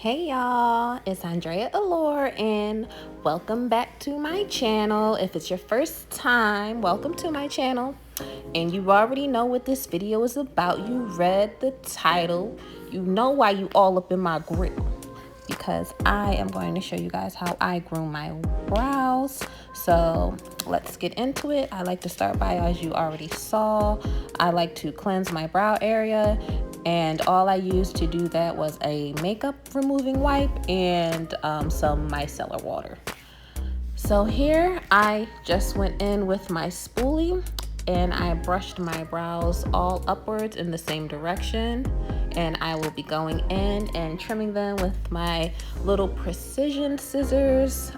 Hey y'all, it's Andrea Allure and welcome back to my channel. If it's your first time, welcome to my channel. And you already know what this video is about. You read the title. You know why you all up in my grill. Because I am going to show you guys how I groom my brows. So let's get into it. I like to start by, as you already saw, I like to cleanse my brow area. And all I used to do that was a makeup removing wipe and some micellar water. So here I just went in with my spoolie and I brushed my brows all upwards in the same direction. And I will be going in and trimming them with my little precision scissors.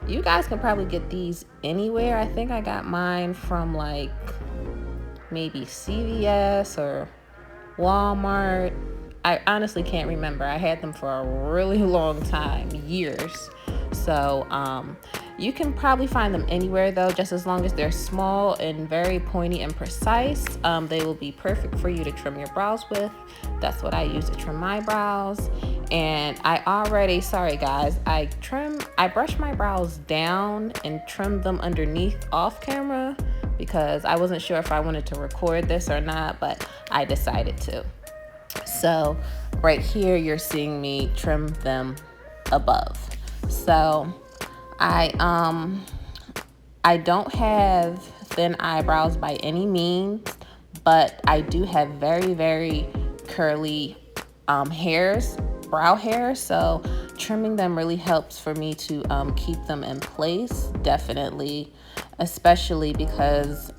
You guys can probably get these anywhere. I think I got mine from like maybe CVS or Walmart. I honestly can't remember. I had them for a really long time, years. So you can probably find them anywhere though, just as long as they're small and very pointy and precise. They will be perfect for you to trim your brows with. That's what I use to trim my brows. And sorry guys, I brushed my brows down and trimmed them underneath off camera because I wasn't sure if I wanted to record this or not, but I decided to. So right here, you're seeing me trim them above. So I don't have thin eyebrows by any means, but I do have very, very curly brow hairs. So trimming them really helps for me to keep them in place, definitely, especially because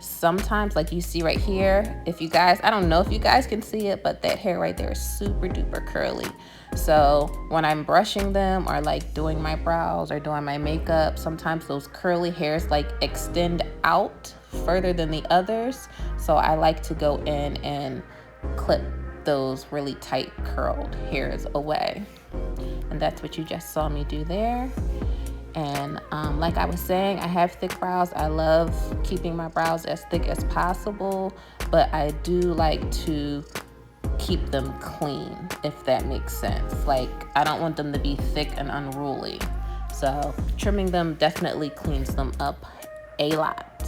sometimes, like you see right here, I don't know if you guys can see it, but that hair right there is super duper curly. So when I'm brushing them or like doing my brows or doing my makeup, sometimes those curly hairs like extend out further than the others. So I like to go in and clip those really tight curled hairs away. And that's what you just saw me do there. And like I was saying, I have thick brows. I love keeping my brows as thick as possible, but I do like to keep them clean, if that makes sense. Like, I don't want them to be thick and unruly. So trimming them definitely cleans them up a lot.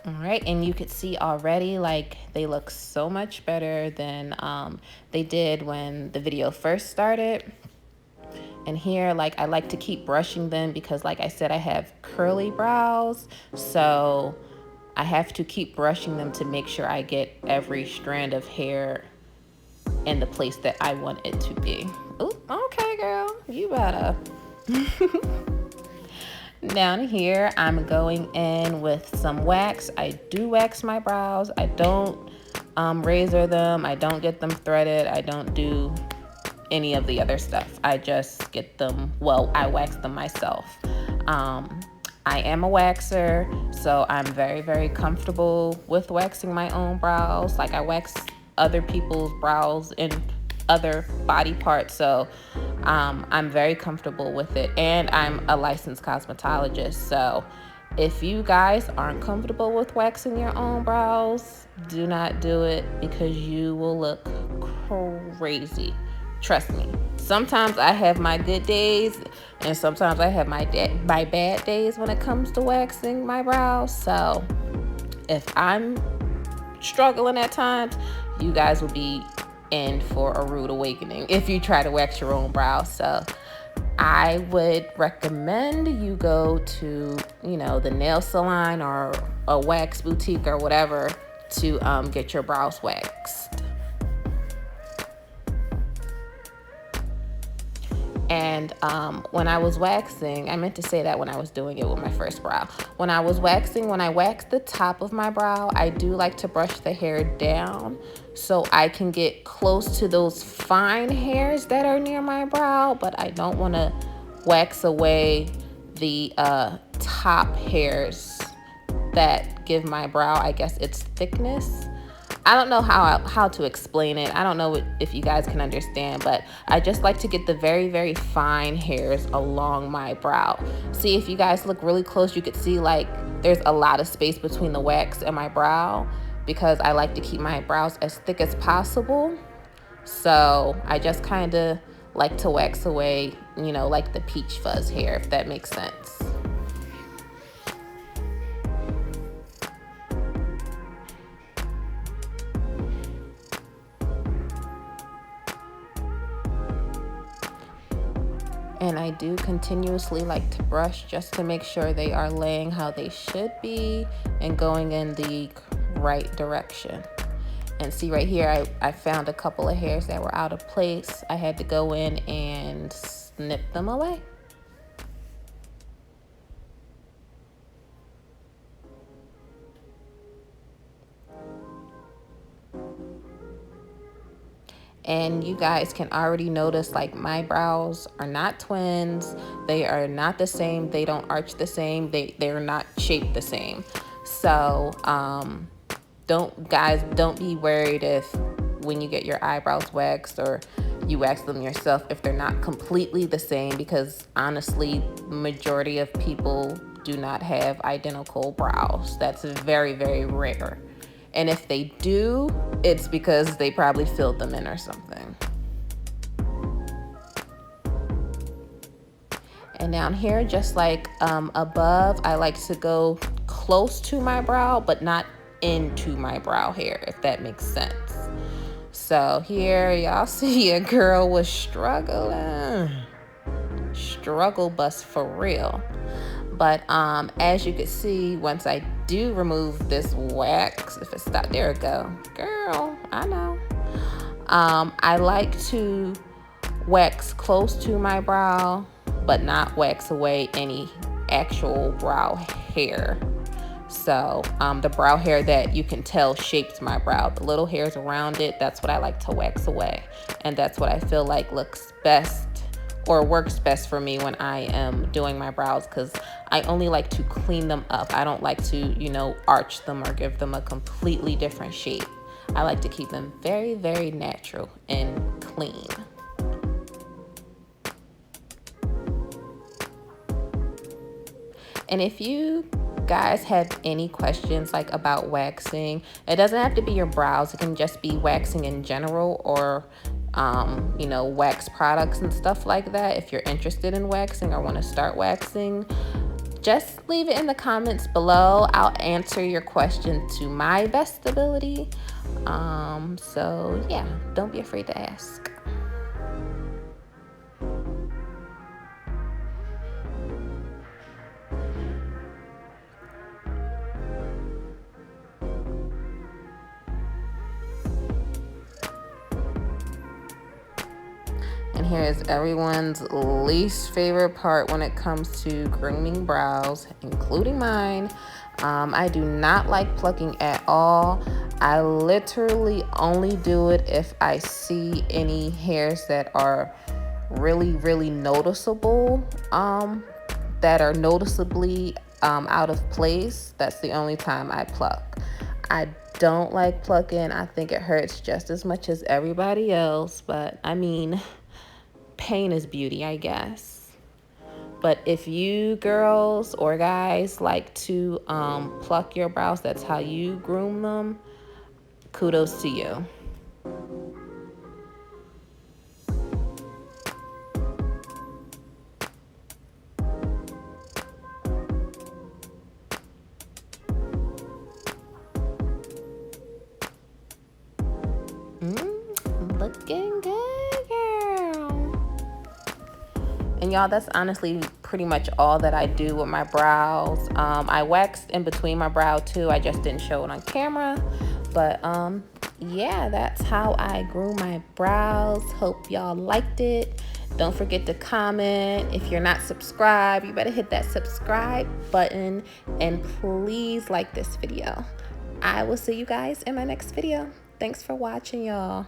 All right, and you could see already, like, they look so much better than they did when the video first started. And here, like, I like to keep brushing them because, like I said, I have curly brows. So I have to keep brushing them to make sure I get every strand of hair in the place that I want it to be. Ooh, okay, girl, you better. Down here, I'm going in with some wax. I do wax my brows. I don't razor them. I don't get them threaded. I don't do any of the other stuff. I just get them, well, I wax them myself. I am a waxer, so I'm very, very comfortable with waxing my own brows. Like, I wax other people's brows and other body parts, so I'm very comfortable with it. And I'm a licensed cosmetologist, so if you guys aren't comfortable with waxing your own brows, do not do it because you will look crazy. Trust me. Sometimes I have my good days and sometimes I have my bad days when it comes to waxing my brows. So if I'm struggling at times, you guys will be in for a rude awakening if you try to wax your own brows. So I would recommend you go to, the nail salon or a wax boutique or whatever to get your brows waxed. And when I was waxing, I meant to say that when I was doing it with my first brow. When I wax the top of my brow, I do like to brush the hair down so I can get close to those fine hairs that are near my brow, but I don't want to wax away the top hairs that give my brow, I guess, its thickness. I don't know how to explain it. I don't know if you guys can understand, but I just like to get the very, very fine hairs along my brow. See, if you guys look really close, you could see like there's a lot of space between the wax and my brow, because I like to keep my brows as thick as possible. So I just kind of like to wax away, you know, like the peach fuzz hair, if that makes sense. And I do continuously like to brush just to make sure they are laying how they should be and going in the right direction. And see right here, I found a couple of hairs that were out of place. I had to go in and snip them away. And you guys can already notice like my brows are not twins. They are not the same. They don't arch the same. They're not shaped the same. So don't be worried if when you get your eyebrows waxed or you wax them yourself if they're not completely the same, because honestly, the majority of people do not have identical brows. That's very, very rare. And if they do, it's because they probably filled them in or something. And down here, just like above, I like to go close to my brow, but not into my brow hair, if that makes sense. So here, y'all see a girl was struggling. Struggle bus for real. But as you can see, once I do remove this wax, if it stopped, there it go. Girl, I know. I like to wax close to my brow, but not wax away any actual brow hair. So the brow hair that you can tell shapes my brow, the little hairs around it, that's what I like to wax away. And that's what I feel like looks best or works best for me when I am doing my brows, because I only like to clean them up. I don't like to, you know, arch them or give them a completely different shape. I like to keep them very, very natural and clean. And if you guys have any questions like about waxing, it doesn't have to be your brows. It can just be waxing in general, or you know, wax products and stuff like that. If you're interested in waxing or want to start waxing, just leave it in the comments below. I'll answer your question to my best ability. So yeah, don't be afraid to ask. And here is everyone's least favorite part when it comes to grooming brows, including mine. I do not like plucking at all. I literally only do it if I see any hairs that are really, really noticeable, that are noticeably out of place. That's the only time I pluck. I don't like plucking. I think it hurts just as much as everybody else, but I mean, pain is beauty, I guess. But if you girls or guys like to pluck your brows, that's how you groom them, kudos to you. Looking good, girl. And y'all, that's honestly pretty much all that I do with my brows. I waxed in between my brow too. I just didn't show it on camera. But yeah, that's how I groom my brows. Hope y'all liked it. Don't forget to comment. If you're not subscribed, you better hit that subscribe button. And please like this video. I will see you guys in my next video. Thanks for watching, y'all.